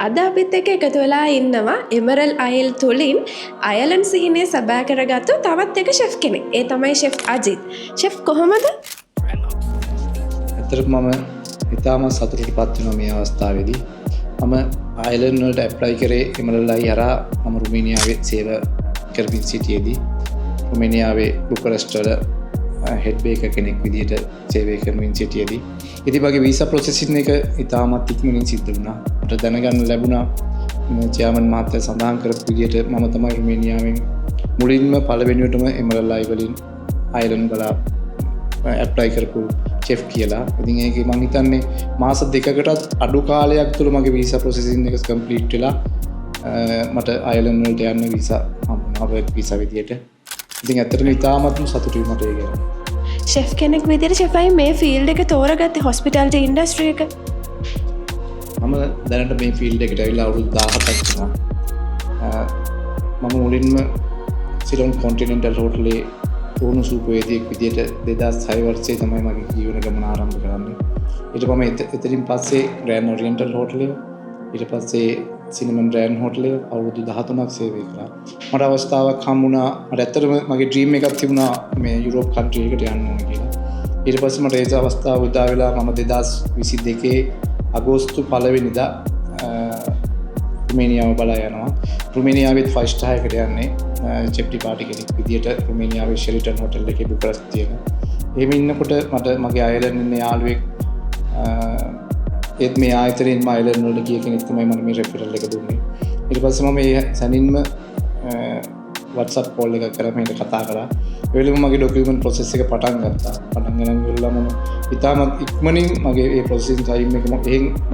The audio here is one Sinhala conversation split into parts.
අද අපිත් එක්ක එකතු වෙලා ඉන්නවා එමරල් අයිල් තුලින් අයර්ලන්ඩ් සිහිනේ සබෑ කරගත්තු තවත් එක ෂෙෆ් කෙනෙක්. ඒ තමයි ෂෙෆ් අජිත්. ෂෙෆ් කොහොමද? ඇත්තටම මම ඉතාම සතුටටපත් වෙනවා මේ අවස්ථාවේදී. මම අයර්ලන්ඩ් වලට ඇප්ලයි කරේ එමරල් අයි හරහා මම රුමේනියාවේ සේවය කරමින් සිටියේදී රුමේනියාවේ බුකාරෙස්ට් වල හෙඩ් බේකර් කෙනෙක් විදිහට සේවය කරමින් සිටියේදී ඉතින් මගේ වීසා ප්‍රොසෙසින් එක ඉතාමත් ඉක්මනින් සිද්ධ වුණා. මට දැනගන්න ලැබුණා චෙයාමන් මහත්තයා සඳහන් කරපු විදිහට මම තමයි රුමේනියාවෙන් මුලින්ම පළවෙනියටම එමරල් අයි වලින් අයර්ලන්ඩ් බලා ඇප්ලයි කරපු චෙෆ් කියලා. ඉතින් ඒකේ මම හිතන්නේ මාස 2කටත් අඩු කාලයක් තුළ මගේ වීසා ප්‍රොසෙසින් එක කම්ප්ලීට් වෙලා මට අයර්ලන්ඩ් වලට යන්න වීසා හම්බුණා වර්ක් වීසා විදියට. ඉතින් ඇත්තටම ඉතාමත්ම සතුටුයි මට ඒ ගැන. ෂෙෆ් කෙනෙක් විදියට ෂෙෆ් අයි මේ ෆීල්ඩ් එක තෝරගත්තේ හොස්පිටැලිටි ඉන්ඩස්ට්‍රි එක. මම දැනට මේ ෆීල්ඩ් එකට ඇවිල්ලා අවුරුදු 17ක් වුණා. මම මුලින්ම සිලොන් කොන්ටිනෙන්ටල් හෝටලේ පුහුණු සූපවේදියෙක් විදියට 2006 වර්ෂයේ තමයි මගේ ජීවන ගමන ආරම්භ කරන්නේ. ඊට පස්සේ එතනින් පස්සේ ග්‍රෑන්ඩ් ඔරියන්ටල් හෝටලේ ඊට පස්සේ සිනමන් ග්‍රෑන්ඩ් හෝටලේ අවුරුදු 13ක් සේවය කළා. මට අවස්ථාවක් හම්බුණා. මට ඇත්තටම මගේ ඩ්‍රීම් එකක් තිබුණා මේ යුරෝප් කන්ට්‍රි එකට යන්න ඕන කියලා. ඊට පස්සේ මට ඒ අවස්ථාව උදා වෙලා මම 2022 අගෝස්තු 1 වෙනිදා රුමේනියාව බලා යනවා. රුමේනියාවෙත් 5 ස්ටාර් එකට යන්නේ චෙප්ටි පාටි කෙනෙක් විදියට රුමේනියාවේ ෂෙරිටන් හෝටල් එකේ බුකාරෙස්ට් තියෙන. එහෙම ඉන්නකොට මට මගේ අයර්ලන්ඩ් ඉන්න යාළුවෙක් ඒත් මේ ආයතනයෙන්ම අයර්ලන්ඩ් වලට ගිය කෙනෙක් තමයි මම මේ රෙෆරල් එක දුන්නේ. ඊට පස්සේ මම මේ සැනින්ම WhatsApp call එකක් කරලා මේක කතා කරා. ඒ වෙලෙම මගේ ડોකියුමන්ට් process එක පටන් ගත්තා. පටන් ගන්න වෙලාව මම ඉතාමත් ඉක්මනින් මගේ ඒ processing time එක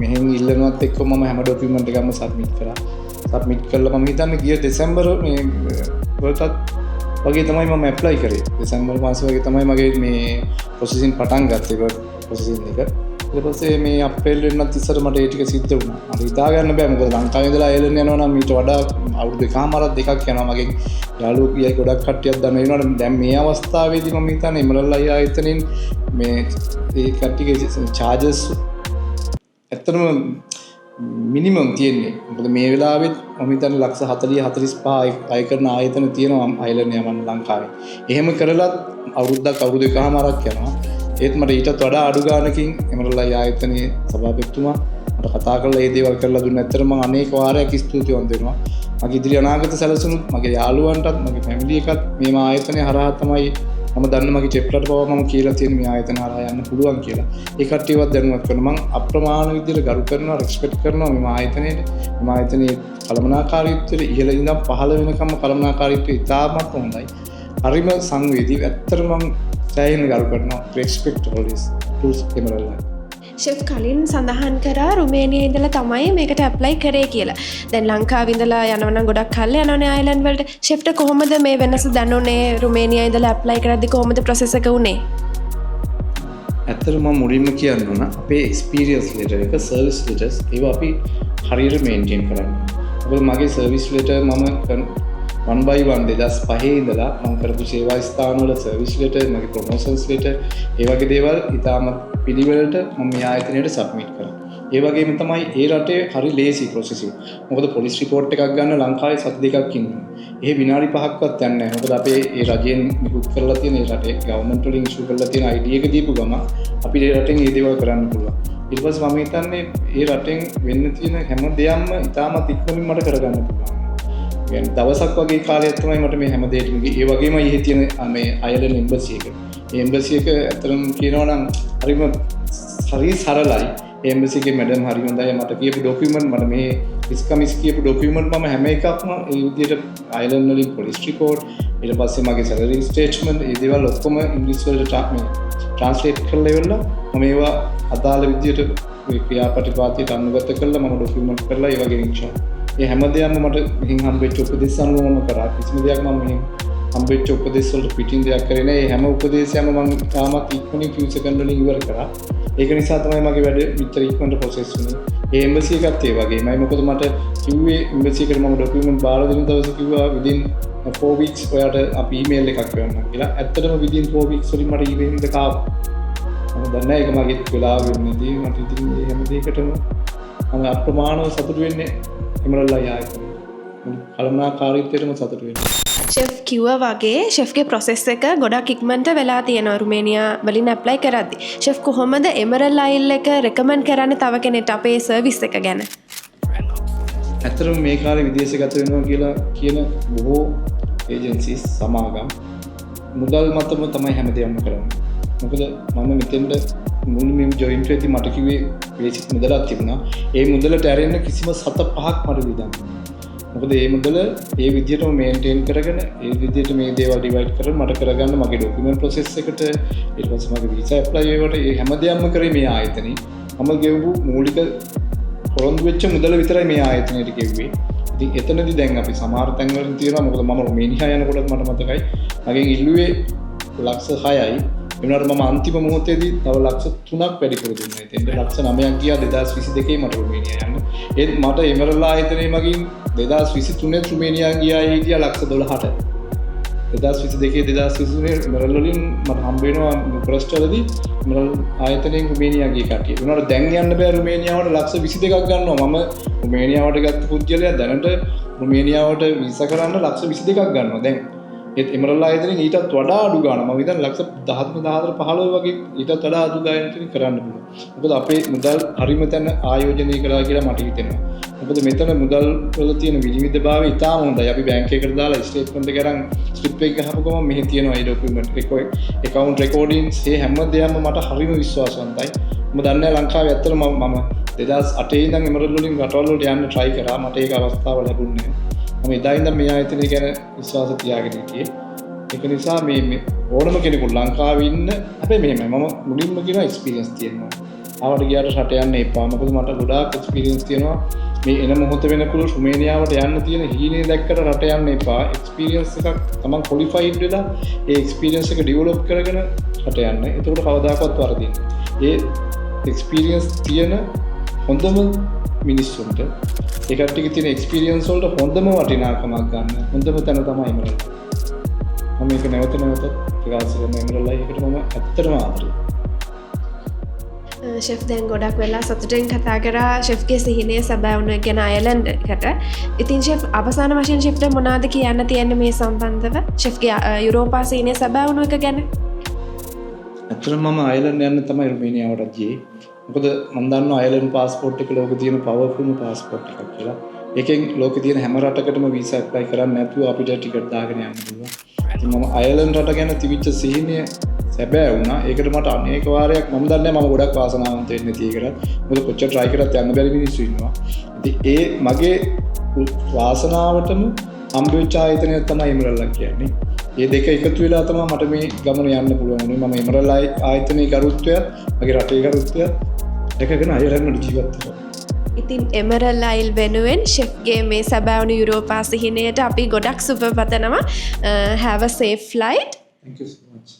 මෙහෙන් ඉල්ලනවත් එක්ක මම හැම ડોකියුමන්ට් එකක්ම සබ්මිට් කරා. සබ්මිට් කළා මම හිතන්නේ ගිය දෙසැම්බර් මේ වලටත් වගේ තමයි මම ඇප්ලයි කරේ. දෙසැම්බර් මාසෙ වගේ තමයි මගේ මේ processing පටන් ගත්තේ processing එක. ඊට පස්සේ මේ අප්‍රේල් වෙනත් ඉස්සර මට ඒ ටික සිද්ධ වුණා. මට හිතා ගන්න බෑ මොකද ලංකාවේ ඉඳලා අයර්ලන්ඩ් යනවා නම් ඊට වඩා අවුරුදු එකමාරක් දෙකක් යනවා. මගේ යාළුවෝ කියයි ගොඩක් කට්ටියක් දන්න වෙනවනේ. දැන් මේ අවස්ථාවේදී මම හිතන්නේ එමරල් අයි ආයතනෙන් මේ ඒ කට්ටියගේ charges ඇත්තටම මිනිමම් තියෙන්නේ. මොකද මේ වෙලාවෙත් මම හිතන්නේ ලක්ෂ 40 45 අය කරන ආයතන තියෙනවා අයර්ලන්ඩ් යමන් ලංකාවේ. එහෙම කරලත් අවුරුදු එකමාරක් යනවා. ඒත් මට ඊටත් වඩා අඩු ගානකින් එමරල් අයි ආයතනයේ සභාපතිතුමා මට කතා කරලා මේ දේවල් කරලා දුන්න. ඇත්තටම මම අනේක වාරයක් ස්තුතිවන්ත වෙනවා. මගේ ඉදිරි අනාගත සැලසුමුත් මගේ යාළුවන්ටත් මගේ ෆැමිලි එකත් මේ ආයතනය හරහා තමයි මම දන්න මගේ චෙප්ලට පවා මම කියලා තියෙන මේ ආයතන හරහා යන්න පුළුවන් කියලා. ඒ කට්ටියවත් දැනුවත් කරනවා. මම අප්‍රමාණ විදිහට ගරු කරනවා, රෙස්පෙක්ට් කරනවා මේ ආයතනයේ. මේ ආයතනයේ කළමනාකාරීත්වයට ඉහළ ඉඳන් පහළ වෙනකම් කළමනාකාරීත්වය ඉතාමත් හොඳයි. හරිම සංවේදී. ඇත්තටම මම සෑහෙන ගරු කරනවා. රෙස්පෙක්ට් always to එමරල් අයි. ෂෙෆ් කලින් සඳහන් කරා රුමේනියාවේ ඉඳලා තමයි මේකට ඇප්ලයි කරේ කියලා. දැන් ලංකාවේ ඉඳලා යනවා නම් ගොඩක් කල් යනවනේ අයර්ලන්ඩ් වලට. ෂෙෆ්ට කොහොමද මේ වෙනස දැනුනේ? රුමේනියාවේ ඉඳලා ඇප්ලයි කරද්දි කොහොමද ප්‍රොසෙස් එක උනේ? ඇත්තටම මම මුලින්ම කියන්න ඕන අපේ එක්ස්පීරියන්ස් ලෙටර් එක සර්විස් ලෙටර්ස් ඒවා අපි හරියට මේන්ටේන් කරන්න. මොකද මගේ සර්විස් ලෙටර් මම 1 by 1 2005 ඉඳලා මම කරපු සේවා ස්ථානවල සර්විස් ලෙටර් මගේ ප්‍රොමෝෂන්ස් ලෙටර් ඒ වගේ දේවල් ඉතාම පිළිවෙලට මම මේ ආයතනයට සබ්මිට් කරා. ඒ වගේම තමයි ඒ රටේ හරි ලේසි ප්‍රොසෙසින්. මොකද පොලිස් රිපෝට් එකක් ගන්න ලංකාවේ සති දෙකක් ඉන්නවා. ඒ විනාඩි 5ක්වත් යන්නේ නැහැ. මොකද අපේ ඒ රජයෙන් නිකුත් කරලා තියෙන ඒ රටේ ගවර්න්මන්ට් වලින් ඉෂුව කරලා තියෙන ID එක දීපු ගම අපිට ඒ රටෙන් මේ දේවල් කරන්න පුළුවන්. ඊට පස්සේ මම හිතන්නේ ඒ රටෙන් වෙන්න තියෙන හැම දෙයක්ම ඉතාමත් ඉක්මනින් මට කරගන්න පුළුවන්. يعني දවසක් වගේ කාලයක් තමයි මට මේ හැම දෙයකම ඒ වගේම ඉහි තියෙන මේ අයර්ලන්ඩ් එම්බසි එක. මේ එම්බසි එක ඇත්තටම කියනවා නම් හරි සරලයි. එම්බසි එකේ මැඩම් හරි හොඳයි. මට කියපු ડોකියුමන්ට් මට මේ ඉස්කමිස් කියපු ડોකියුමන්ට් මම හැම එකක්ම ඒ විදිහට අයර්ලන්ඩ් වලින් පොලිස් රිපෝට් ඊට පස්සේ මගේ සැලරි ස්ටේට්මන්ට් ඒ දේවල් ඔක්කොම ඉංග්‍රීසි වලට ට්‍රාන්ස්ලේට් කරලා ඉවරලා මම ඒවා අදාළ විදිහට ක්‍රියාපටිපාටියට අනුගත කරලා මම ડોකියුමන්ට් කරලා ඒ වගේ ඉන්ෂා ඒ හැම දෙයක්ම මට මෙහින් හම්බෙච්ච උපදෙස් අනුව මම කරා. කිසිම දෙයක් මම මෙහින් හම්බෙච්ච උපදෙස් වලට පිටින් දෙයක් කරේ නැහැ. මේ හැම උපදේශයක්ම මම තාමත් ඉක්මනින් ෆියුචර් කන්ට්‍රෝලින් ඉවර කරා. ඒක නිසා තමයි මගේ වැඩ විතර ඉක්මනට ප්‍රොසෙස් වුනේ. ඒ එම්බසි එකත් ඒ වගේමයි. මොකද මට කිව්වේ එම්බසි එකට මම ડોකියුමන්ට් බාර දෙන දවසේ කිව්වා within 4 weeks ඔයාට අපි ඊමේල් එකක් කරන්න කියලා. ඇත්තටම within 4 weeks වලින් මට ඊමේල් එකක් ආවා. මම දන්නේ ඒක මගේ වෙලාව වෙන්නේදී මට ඉතින් මේ හැම දෙයකටම මම අප්‍රමාණව සතුටු වෙන්නේ එමරල්ඩ් ආයතනය. කළමනාකාරීත්වයටම සතුටු වෙනවා. ෂෙෆ් කිව්වා වගේ ෂෙෆ්ගේ ප්‍රොසෙස් එක ගොඩක් ඉක්මනට වෙලා තියෙනවා රුමේනියා වලින් ඇප්ලයි කරද්දි. ෂෙෆ් කොහොමද එමරල්ඩ් ආයිල් එක රෙකමන්ඩ් කරන්නේ තව කෙනෙක්ට අපේ සර්විස් එක ගැන? ඇත්තටම මේ කාලේ විදේශගත වෙනවා කියලා කියන බොහෝ ඒජන්සිස් සමාගම් මුදල් මතම තමයි හැමදේම කරන්නේ. මොකද මම මෙතෙන්ට මුලින්ම ජොයින් වෙද්දී මට කිව්වේ බේසික් මුදලක් තිබුණා. ඒ මුදලට ඇරෙන්න කිසිම 7-5ක් මට විදන්. මොකද ඒ මුදල ඒ විදිහටම මේන්ටේන් කරගෙන ඒ විදිහට මේ දේවල් ඩිවයිඩ් කරලා මට කරගන්න මගේ ડોකියුමන්ට් ප්‍රොසෙස් එකට ඊට පස්සේ මගේ වීසා ඇප්ලයි වේවට ඒ හැමදේම කරේ මේ ආයතනේ. මම ගෙවපු මූලික පොරොන්දු වෙච්ච මුදල විතරයි මේ ආයතනයට ගෙව්වේ. ඉතින් එතනදී දැන් අපි සමහර තැන්වලින් තියෙනවා මොකද මම රුමේනියා යනකොටත් මට මතකයි මගෙන් ඉල්ලුවේ ලක්ෂ 6යි. එවනට මම අන්තිම මොහොතේදී තව ලක්ෂ 3ක් වැඩිපුර දුන්නා. ඉතින් ලක්ෂ 9ක් ගියා 2022 මට රුමේනියා යන්න. ඒත් මට එමරල්ඩ් ආයතනයේ මගින් 2023 රුමේනියා ගියා හිටියා ලක්ෂ 12ට. 2022 2023 එමරල්ඩ් වලින් මට හම්බ වෙනවා ප්‍රස්ටවලදී එමරල්ඩ් ආයතනයෙන් රුමේනියා ගිය කට්ටිය. ඒනොට දැන් යන්න බෑ රුමේනියාවට ලක්ෂ 22ක් ගන්නවා. මම රුමේනියාවට ගත්ත පුද්ගලයා දැනට රුමේනියාවට වීසා කරන්න ලක්ෂ 22ක් ගන්නවා දැන්. ඒත් එමරල්ඩ් ආයතනයෙන් ඊටත් වඩා අඩු ගන්න. මම හිතන්නේ ලක්ෂ 14 වගේ ඊටත් වඩා අඩු ගානකින් කරන්න පුළුවන්. මොකද අපේ මුදල් හරිම තැන ආයෝජනය කරලා කියලා මට හිතෙනවා. මොකද මෙතන මුදල් වල තියෙන විවිධභාවය ඉතාම හොඳයි. අපි බැංක් එකකට දාලා ස්ටේට්මන්ට් එක අරන් ස්ලිප් එක ගහපු ගමන් මෙහි තියෙනවා ඒ ડોකියුමන්ට් account recordings මේ හැම දෙයක්ම මට හරිම විශ්වාසවන්තයි. මම දන්නේ ලංකාවේ ඇත්තටම මම 2008 ඉඳන් එමරල්ඩ් වලින් රටවල් වලට යන්න try කරා. මට ඒක අවස්ථාව ලැබුණේ නැහැ. මම එදා ඉඳන් මේ ආයතනය ගැන විශ්වාස තියාගෙන හිටියේ. ඒක නිසා මේ ඕනම කෙනෙකුට ලංකාවේ ඉන්න හැබැයි මෙහෙමයි මම මුලින්ම කියනවා එක්ස්පීරියන්ස් තියෙනවා. ආවට ගියාට රට යන්න එපා. මොකද මට ගොඩාක් එක්ස්පීරියන්ස් තියෙනවා. මේ එන මොහොත වෙනකොට රුමේනියාවට යන්න තියෙන හීනේ දැක්කට රට යන්න එපා. එක්ස්පීරියන්ස් එකක් තමන් ක්වොලිෆයිඩ් වෙලා ඒ එක්ස්පීරියන්ස් එක ඩෙවලොප් කරගෙන රට යන්න. එතකොට කවදාකවත් වරදින්නේ. ඒ එක්ස්පීරියන්ස් තියෙන හොඳම මිනිස්සුන්ට ඒ කට්ටියගේ තියෙන එක්ස්පීරියන්ස් වලට හොඳම වටිනාකමක් ගන්න. හොඳම තැන තමයි එමරල්ඩ්. මම මේක නැවත ප්‍රකාශ කරන එමරල්ඩ් එකට මම ඇත්තටම ආදරෙයි. ෂෙෆ් දැන් ගොඩක් වෙලා සතුටෙන් කතා කරා ෂෙෆ්ගේ සිහිනය සැබෑ වුණ ගැන අයර්ලන්ඩ් එකට. ඉතින් ෂෙෆ් අවසාන වශයෙන් ෂෙෆ්ට මොනවද කියන්න තියෙන්නේ මේ සම්බන්ධව? ෂෙෆ්ගේ යුරෝපා සිහිනය සැබෑ වුණ එක ගැන? ඇත්තටම මම අයර්ලන්ඩ් යන්න තමයි රුමේනියාවට ගියේ. මොකද මම දන්නවා අයර්ලන්ඩ් පාස්පෝර්ට් එක ලෝකේ තියෙන පවර්ෆුල්ම පාස්පෝර්ට් එකක් කියලා. ඒකෙන් ලෝකේ තියෙන හැම රටකටම වීසා ඇප්ලයි කරන්න නැතුව අපිට ටිකට් දාගෙන යන්න පුළුවන්. ඉතින් මම අයර්ලන්ඩ් රට ගැන තිබිච්ච සිහිනය සැබෑ වුණා. ඒකට මට අනේක වාරයක් මම දන්නේ මම ගොඩක් වාසනාවන්ත වෙන්නේ නැති එකට. මොකද කොච්චර try කරත් යන්න බැරි මිනිස්සු ඉන්නවා. ඉතින් ඒ මගේ වාසනාවටම හම්බෙච්ච ආයතනය තමයි එමරල්ඩ් කියන්නේ. මේ දෙක එකතු වෙලා තමයි මට මේ ගමන යන්න පුළුවන් වුණේ. මම එමරල්ඩ් ආයතනයේ ගරුත්වයත් මගේ රටේ ගරුත්වයත් එකගෙන අයර්ලන්ඩ් ජීවත් වෙනවා. ඉතින් එමරල්ඩ් ආයිල් වෙනුවෙන් ෂෙෆ්ගේ මේ සැබෑ වුණ යුරෝපා සිහිනයට අපි ගොඩක් සුබ පතනවා. Have a safe flight. Thank you so much.